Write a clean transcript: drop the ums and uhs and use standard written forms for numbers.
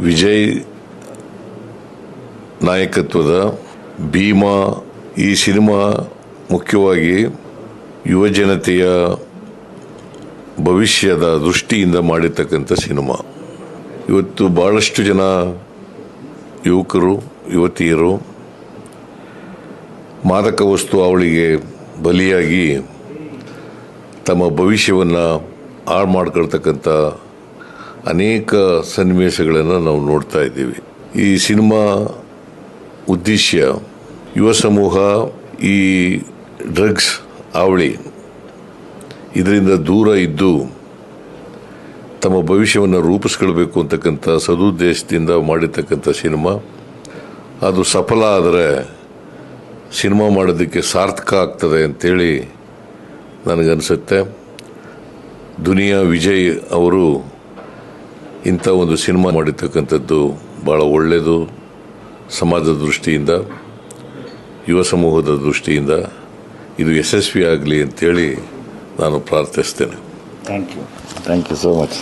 ವಿಜಯ್ ನಾಯಕತ್ವದ ಭೀಮಾ ಈ ಸಿನಿಮಾ ಮುಖ್ಯವಾಗಿ ಯುವಜನತೆಯ ಭವಿಷ್ಯದ ದೃಷ್ಟಿಯಿಂದ ಮಾಡಿರ್ತಕ್ಕಂಥ ಸಿನಿಮಾ. ಇವತ್ತು ಬಹಳಷ್ಟು ಜನ ಯುವಕರು ಯುವತಿಯರು ಮಾದಕ ವಸ್ತು ಅವಳಿಗೆ ಬಲಿಯಾಗಿ ತಮ್ಮ ಭವಿಷ್ಯವನ್ನು ಹಾಳು ಮಾಡ್ಕೊಳ್ತಕ್ಕಂಥ ಅನೇಕ ಸನ್ನಿವೇಶಗಳನ್ನು ನಾವು ನೋಡ್ತಾ ಇದ್ದೀವಿ. ಈ ಸಿನಿಮಾ ಉದ್ದೇಶ ಯುವ ಸಮೂಹ ಈ ಡ್ರಗ್ಸ್ ಅವಳಿ ಇದರಿಂದ ದೂರ ಇದ್ದು ತಮ್ಮ ಭವಿಷ್ಯವನ್ನು ರೂಪಿಸ್ಕೊಳ್ಬೇಕು ಅಂತಕ್ಕಂಥ ಸದುದ್ದೇಶದಿಂದ ಮಾಡಿರ್ತಕ್ಕಂಥ ಸಿನಿಮಾ. ಅದು ಸಫಲ ಆದರೆ ಸಿನಿಮಾ ಮಾಡೋದಕ್ಕೆ ಸಾರ್ಥಕ ಆಗ್ತದೆ ಅಂತೇಳಿ ನನಗನ್ಸುತ್ತೆ. ದುನಿಯಾ ವಿಜಯ್ ಅವರು ಇಂಥ ಒಂದು ಸಿನಿಮಾ ಮಾಡಿರ್ತಕ್ಕಂಥದ್ದು ಭಾಳ ಒಳ್ಳೆಯದು. ಸಮಾಜದ ದೃಷ್ಟಿಯಿಂದ, ಯುವ ಸಮೂಹದ ದೃಷ್ಟಿಯಿಂದ ಇದು ಯಶಸ್ವಿ ಆಗಲಿ ಅಂತೇಳಿ ನಾನು ಪ್ರಾರ್ಥಿಸ್ತೇನೆ. Thank you so much.